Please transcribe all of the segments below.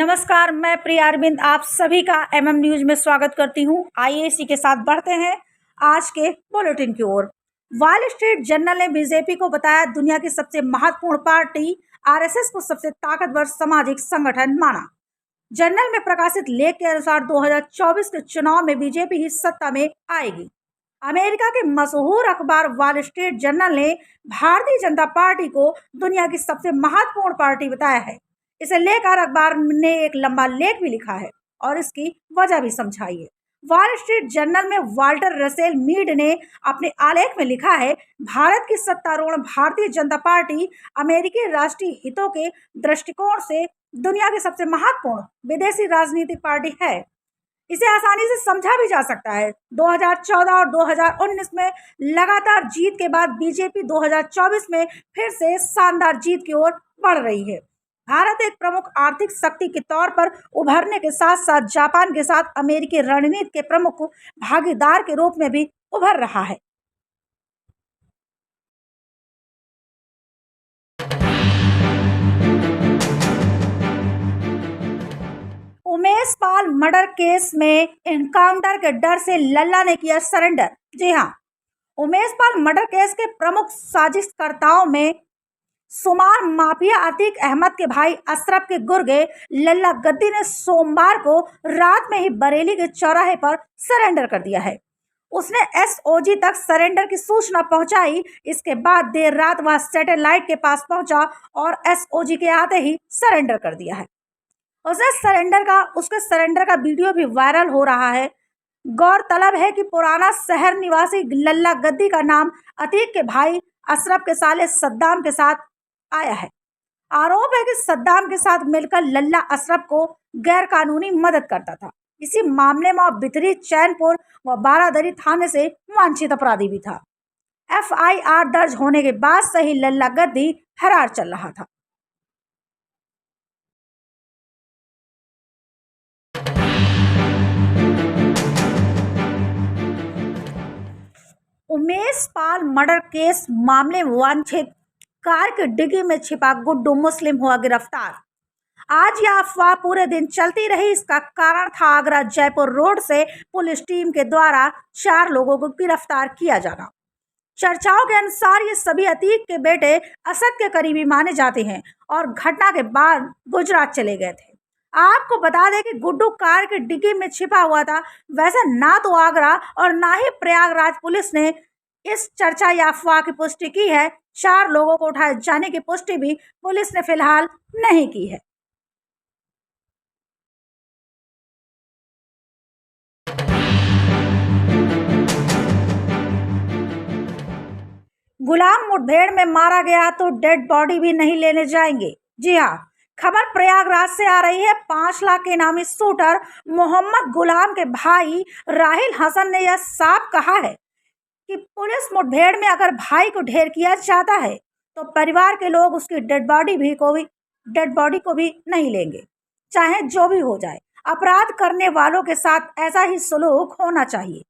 नमस्कार, मैं प्रिया अरविंद आप सभी का एमएम न्यूज में स्वागत करती हूं। आइए इसी के साथ बढ़ते हैं आज के बुलेटिन की ओर। वॉल स्ट्रीट जर्नल ने बीजेपी को बताया दुनिया की सबसे महत्वपूर्ण पार्टी, आरएसएस को सबसे ताकतवर सामाजिक संगठन माना। जर्नल में प्रकाशित लेख के अनुसार 2024 के चुनाव में बीजेपी ही सत्ता में आएगी। अमेरिका के मशहूर अखबार वॉल स्ट्रीट जर्नल ने भारतीय जनता पार्टी को दुनिया की सबसे महत्वपूर्ण पार्टी बताया है। इसे लेकर अखबार ने एक लंबा लेख भी लिखा है और इसकी वजह भी समझाई है। वॉल स्ट्रीट जर्नल में वाल्टर रसेल मीड ने अपने आलेख में लिखा है, भारत की सत्तारूढ़ भारतीय जनता पार्टी अमेरिकी राष्ट्रीय हितों के दृष्टिकोण से दुनिया की सबसे महत्वपूर्ण विदेशी राजनीतिक पार्टी है। इसे आसानी से समझा भी जा सकता है। 2014 और 2019 में लगातार जीत के बाद बीजेपी 2024 में फिर से शानदार जीत की ओर बढ़ रही है। भारत एक प्रमुख आर्थिक शक्ति के तौर पर उभरने के साथ साथ जापान के साथ अमेरिकी रणनीति के प्रमुख भागीदार के रूप में भी उभर रहा है। उमेश पाल मर्डर केस में एनकाउंटर के डर से लल्ला ने किया सरेंडर। जी हां, उमेश पाल मर्डर केस के प्रमुख साजिशकर्ताओं में शुमार माफिया अतीक अहमद के भाई अशरफ के गुर्गे लल्ला गद्दी ने सोमवार को रात में ही बरेली के चौराहे पर सरेंडर कर दिया है। उसने एसओजी तक सरेंडर की सूचना पहुंचाई। इसके बाद देर रात वह सैटेलाइट के पास पहुंचा और एसओजी के आते ही सरेंडर कर दिया है। उसके सरेंडर का वीडियो भी वायरल हो रहा है। गौरतलब है कि पुराना शहर निवासी लल्ला गद्दी का नाम अतीक के भाई अशरफ के साले सद्दाम के साथ आया है। आरोप है कि सद्दाम के साथ मिलकर लल्ला अशरफ को गैर कानूनी मदद करता था। इसी मामले में बिथरी, चैनपुर व बारादरी थाने से वांछित अपराधी भी था। एफआईआर दर्ज होने के बाद से ही लल्ला गद्दी फरार चल रहा था। उमेश पाल मर्डर केस मामले में वांछित कार की डिग्गी में छिपा गुड्डू मुस्लिम हुआ गिरफ्तार। आज यह अफवाह पूरे दिन चलती रही। इसका कारण था आगरा जयपुर रोड से पुलिस टीम के द्वारा 4 लोगों को गिरफ्तार किया जाना। चर्चाओं के अनुसार ये सभी अतीक के बेटे असद के करीबी माने जाते हैं और घटना के बाद गुजरात चले गए थे। आपको बता दें कि गुड्डू कार की डिग्गी में छिपा हुआ था। वैसे ना तो आगरा और ना ही प्रयागराज पुलिस ने इस चर्चा या अफवाह की पुष्टि की है। 4 लोगों को उठाए जाने की पुष्टि भी पुलिस ने फिलहाल नहीं की है। गुलाम मुठभेड़ में मारा गया तो डेड बॉडी भी नहीं लेने जाएंगे। जी हाँ, खबर प्रयागराज से आ रही है। 5 लाख के इनामी शूटर मोहम्मद गुलाम के भाई राहिल हसन ने यह साफ कहा है कि पुलिस मुठभेड़ में अगर भाई को ढेर किया जाता है तो परिवार के लोग उसकी डेड बॉडी को भी नहीं लेंगे, चाहे जो भी हो जाए। अपराध करने वालों के साथ ऐसा ही सलूक होना चाहिए।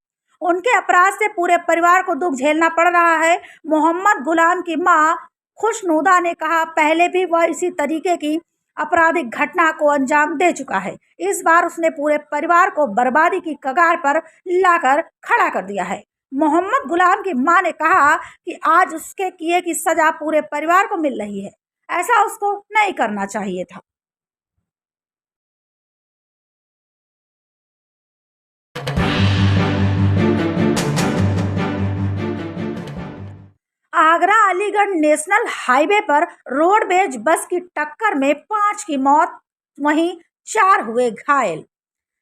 उनके अपराध से पूरे परिवार को दुख झेलना पड़ रहा है। मोहम्मद गुलाम की मां खुशनुदा ने कहा, पहले भी वह इसी तरीके की आपराधिक घटना को अंजाम दे चुका है। इस बार उसने पूरे परिवार को बर्बादी की कगार पर लाकर खड़ा कर दिया है। मोहम्मद गुलाम की मां ने कहा कि आज उसके किए की सजा पूरे परिवार को मिल रही है। ऐसा उसको नहीं करना चाहिए था। आगरा अलीगढ़ नेशनल हाईवे पर रोडवेज बस की टक्कर में 5 की मौत, वहीं 4 हुए घायल।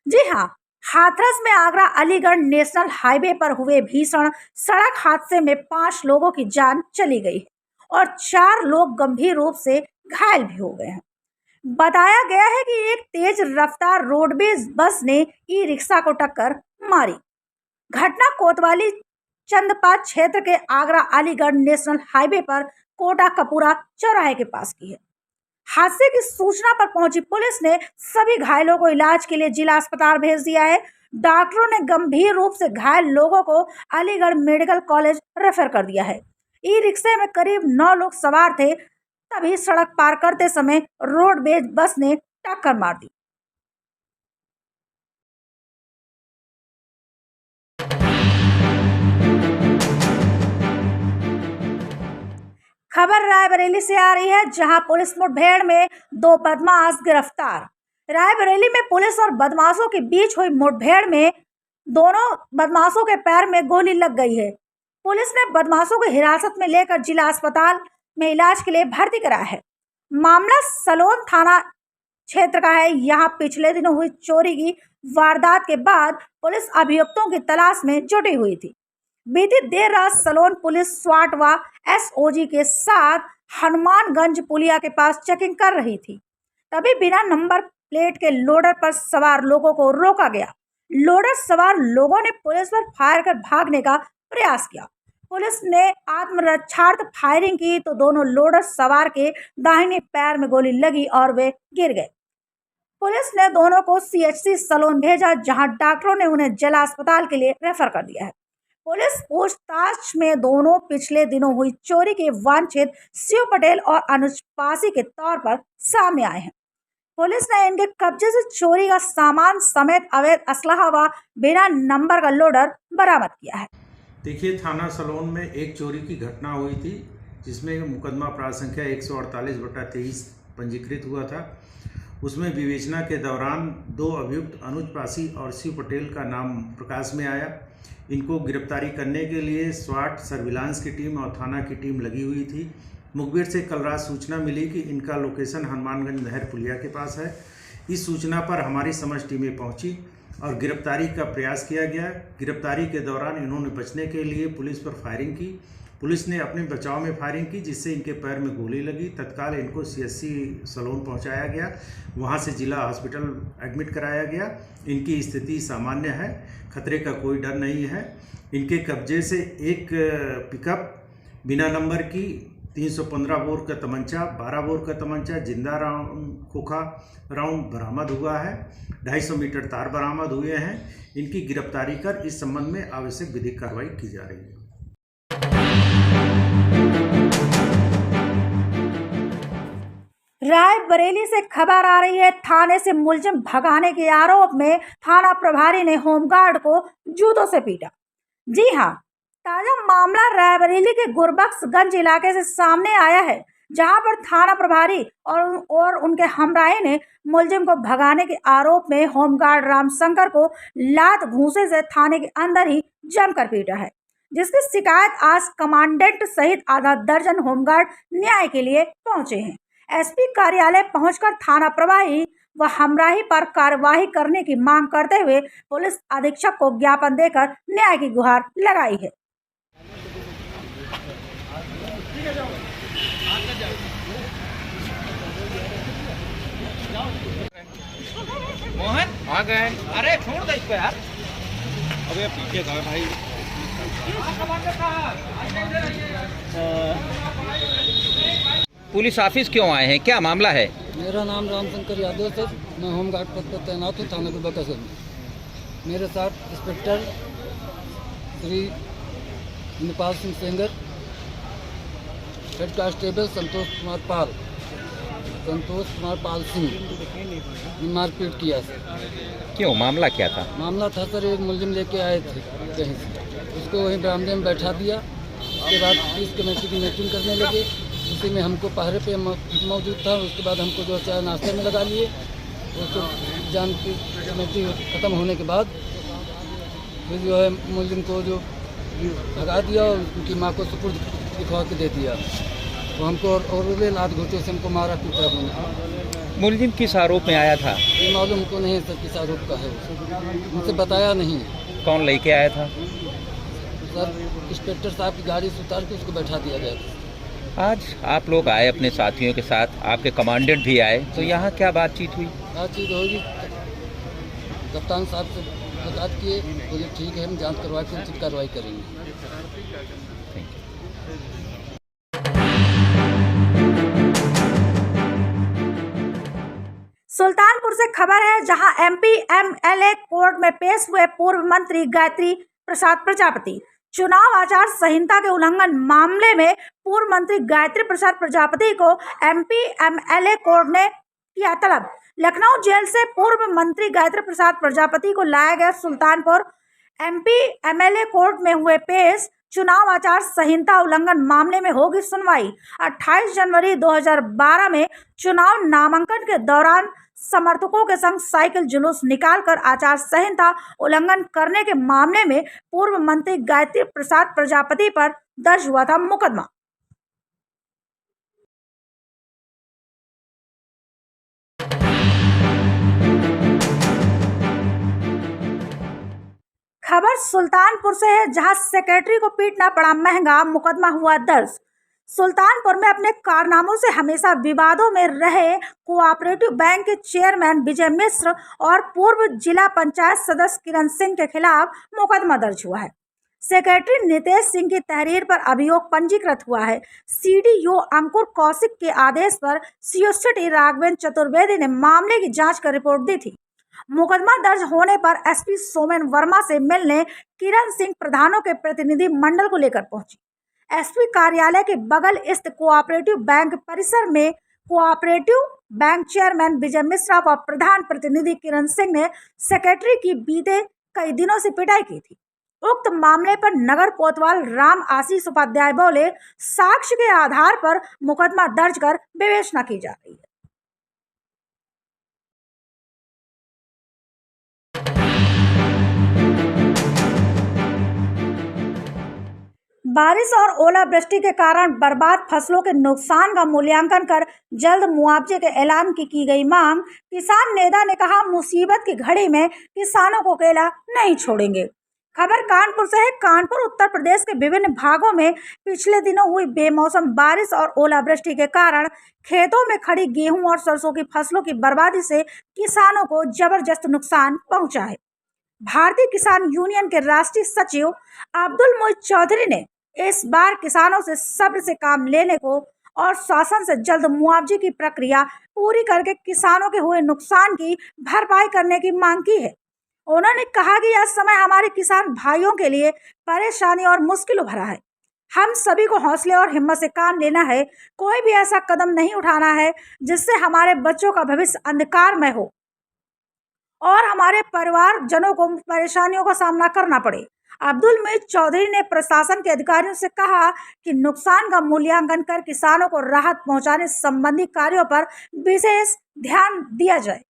जी हां, हाथरस में आगरा अलीगढ़ नेशनल हाईवे पर हुए भीषण सड़क हादसे में 5 लोगों की जान चली गई है और 4 लोग गंभीर रूप से घायल भी हो गए हैं। बताया गया है कि एक तेज रफ्तार रोडवेज बस ने ई रिक्शा को टक्कर मारी। घटना कोतवाली चंदपा क्षेत्र के आगरा अलीगढ़ नेशनल हाईवे पर कोटा कपूरा चौराहे के पास की है। हादसे की सूचना पर पहुंची पुलिस ने सभी घायलों को इलाज के लिए जिला अस्पताल भेज दिया है। डॉक्टरों ने गंभीर रूप से घायल लोगों को अलीगढ़ मेडिकल कॉलेज रेफर कर दिया है। ई रिक्शे में करीब 9 लोग सवार थे। तभी सड़क पार करते समय रोडवेज बस ने टक्कर मार दी। खबर रायबरेली से आ रही है, जहां पुलिस मुठभेड़ में 2 बदमाश गिरफ्तार। रायबरेली में पुलिस और बदमाशों के बीच हुई मुठभेड़ में दोनों बदमाशों के पैर में गोली लग गई है। पुलिस ने बदमाशों को हिरासत में लेकर जिला अस्पताल में इलाज के लिए भर्ती कराया है। मामला सलोन थाना क्षेत्र का है। यहाँ पिछले दिनों हुई चोरी की वारदात के बाद पुलिस अभियुक्तों की तलाश में जुटी हुई थी। बीती देर रात सलोन पुलिस स्वाट व एसओजी के साथ हनुमानगंज पुलिया के पास चेकिंग कर रही थी। तभी बिना नंबर प्लेट के लोडर पर सवार लोगों को रोका गया। लोडर सवार लोगों ने पुलिस पर फायर कर भागने का प्रयास किया। पुलिस ने आत्मरक्षार्थ फायरिंग की तो दोनों लोडर सवार के दाहिने पैर में गोली लगी और वे गिर गए। पुलिस ने दोनों को सीएचसी सलोन भेजा, जहां डॉक्टरों ने उन्हें जिला अस्पताल के लिए रेफर कर दिया है। पुलिस पूछताछ में दोनों पिछले दिनों हुई चोरी के वांछित शिव पटेल और अनुज पासी के तौर पर सामने आए हैं। पुलिस ने इनके कब्जे से चोरी का सामान समेत अवैध असलहा व बिना नंबर का लोडर बरामद किया है। देखिए, थाना सलोन में एक चोरी की घटना हुई थी, जिसमें मुकदमा अपराध संख्या 148/23 पंजीकृत हुआ था। उसमें विवेचना के दौरान 2 अभियुक्त अनुज पासी और शिव पटेल का नाम प्रकाश में आया। इनको गिरफ्तारी करने के लिए स्वाट सर्विलांस की टीम और थाना की टीम लगी हुई थी। मुखबिर से कल रात सूचना मिली कि इनका लोकेशन हनुमानगंज नहर पुलिया के पास है। इस सूचना पर हमारी समझ टीमें पहुंची और गिरफ्तारी का प्रयास किया गया। गिरफ्तारी के दौरान इन्होंने बचने के लिए पुलिस पर फायरिंग की। पुलिस ने अपने बचाव में फायरिंग की, जिससे इनके पैर में गोली लगी। तत्काल इनको सीएचसी सलोन पहुंचाया गया, वहां से जिला हॉस्पिटल एडमिट कराया गया। इनकी स्थिति सामान्य है, खतरे का कोई डर नहीं है। इनके कब्जे से एक पिकअप बिना नंबर की, 315 बोर का तमंचा, 12 बोर का तमंचा, जिंदा राउंड, खोखा राउंड बरामद हुआ है। 250 मीटर तार बरामद हुए हैं। इनकी गिरफ्तारी कर इस संबंध में आवश्यक विधिक कार्रवाई की जा रही है। रायबरेली से खबर आ रही है, थाने से मुलजिम भगाने के आरोप में थाना प्रभारी ने होमगार्ड को जूतों से पीटा। जी हां, ताजा मामला रायबरेली के गुरबख्शगंज इलाके से सामने आया है, जहां पर थाना प्रभारी और उनके हमराही ने मुलजिम को भगाने के आरोप में होमगार्ड रामशंकर को लात घूंसे से थाने के अंदर ही जमकर पीटा है, जिसकी शिकायत आज कमांडेंट सहित आधा दर्जन होमगार्ड न्याय के लिए पहुंचे हैं। एसपी कार्यालय पहुंचकर थाना प्रभारी व हमराही पर कार्यवाही करने की मांग करते हुए पुलिस अधीक्षक को ज्ञापन देकर न्याय की गुहार लगाई है। मोहन आ गए। अरे छोड़ दे इसको यार। अबे पीछे था भाई। पुलिस ऑफिस क्यों आए हैं, क्या मामला है? मेरा नाम रामशंकर यादव सर, मैं होमगार्ड पद पर तैनात हूँ थाना गुरबख्शगंज में। मेरे साथ inspector Shri Nepal Singh Sengar, head constable Santosh Kumar Pal Singh ने मारपीट किया सर। क्यों, मामला क्या था? मामला था सर, एक मुलजिम लेके आए थे कहीं से, उसको वहीं बरामदे में बैठा दिया। उसके बाद पुलिस कमेटी की मीटिंग करने लगे, उसी में हमको पहरे पे मौजूद था। उसके बाद हमको जो चाय नाश्ते में लगा लिए। उसको जान की कमेटी ख़त्म होने के बाद फिर जो है मुलजिम को जो भगा दिया और उनकी माँ को सुपुर्द दिखवा के दे दिया। तो हमको और लात घोटे से हमको मारा पीटा उन्होंने। मुलजिम किस आरोप में आया था? ये मालूम हमको नहीं सर किस आरोप का है, मुझसे बताया नहीं। कौन लेके आया था? सर इंस्पेक्टर साहब की गाड़ी से उतार के उसको बैठा दिया गया था। आज आप लोग आए अपने साथियों के साथ, आपके कमांडेंट भी आए, तो यहाँ क्या बातचीत हुई? बातचीत होगी, कप्तान साहब से मुलाकात किए, बोले ठीक है हम जांच करवा के उचित कार्रवाई करेंगे। सुल्तानपुर से खबर है, जहां एमपी एमएलए कोर्ट में पेश हुए पूर्व मंत्री गायत्री प्रसाद प्रजापति। चुनाव आचार संहिता के उल्लंघन मामले में पूर्व मंत्री गायत्री प्रसाद प्रजापति को एमपी एमएलए कोर्ट ने किया तलब। लखनऊ जेल से पूर्व मंत्री गायत्री प्रसाद प्रजापति को लाया गया सुल्तानपुर एमपी एमएलए कोर्ट में हुए पेश। चुनाव आचार संहिता उल्लंघन मामले में होगी सुनवाई। 28 जनवरी 2012 में चुनाव नामांकन के दौरान समर्थकों के संग साइकिल जुलूस निकालकर आचार संहिता उल्लंघन करने के मामले में पूर्व मंत्री गायत्री प्रसाद प्रजापति पर दर्ज हुआ था मुकदमा। खबर सुल्तानपुर से है, जहां सेक्रेटरी को पीटना पड़ा महंगा, मुकदमा हुआ दर्ज। सुल्तानपुर में अपने कारनामों से हमेशा विवादों में रहे कोऑपरेटिव बैंक के चेयरमैन विजय मिश्र और पूर्व जिला पंचायत सदस्य किरण सिंह के खिलाफ मुकदमा दर्ज हुआ है। सेक्रेटरी नितेश सिंह की तहरीर पर अभियोग पंजीकृत हुआ है। सीडीओ अंकुर कौशिक के आदेश पर सीओ सिटी राघवेंद्र चतुर्वेदी ने मामले की जांच कर रिपोर्ट दी थी। मुकदमा दर्ज होने पर एसपी सोमेन वर्मा से मिलने किरण सिंह प्रधानों के प्रतिनिधि मंडल को लेकर पहुंची। एसपी कार्यालय के बगल स्थित कोऑपरेटिव बैंक परिसर में cooperative bank chairman Vijay Mishra व प्रधान प्रतिनिधि किरण सिंह ने सेक्रेटरी की बीते कई दिनों से पिटाई की थी। उक्त मामले पर नगर कोतवाल राम आशीष उपाध्याय बोले, साक्ष्य के आधार पर मुकदमा दर्ज कर विवेचना की जा रही है। बारिश और ओलावृष्टि के कारण बर्बाद फसलों के नुकसान का मूल्यांकन कर जल्द मुआवजे के ऐलान की गई मांग। किसान नेता ने कहा, मुसीबत की घड़ी में किसानों को अकेला नहीं छोड़ेंगे। खबर कानपुर से है। कानपुर उत्तर प्रदेश के विभिन्न भागों में पिछले दिनों हुई बेमौसम बारिश और ओलावृष्टि के कारण खेतों में खड़ी गेहूं और सरसों की फसलों की बर्बादी से किसानों को जबरदस्त नुकसान पहुंचा है। भारतीय किसान यूनियन के राष्ट्रीय सचिव अब्दुल मोइज चौधरी ने इस बार किसानों से सब्र से काम लेने को और शासन से जल्द मुआवजे की प्रक्रिया पूरी करके किसानों के हुए नुकसान की भरपाई करने की मांग की है। उन्होंने कहा कि यह समय हमारे किसान भाइयों के लिए परेशानी और मुश्किलों भरा है। हम सभी को हौसले और हिम्मत से काम लेना है। कोई भी ऐसा कदम नहीं उठाना है जिससे हमारे बच्चों का भविष्य अंधकारमय हो और हमारे परिवारजनों को परेशानियों का सामना करना पड़े। अब्दुल मोइज चौधरी ने प्रशासन के अधिकारियों से कहा कि नुकसान का मूल्यांकन कर किसानों को राहत पहुंचाने संबंधी कार्यों पर विशेष ध्यान दिया जाए।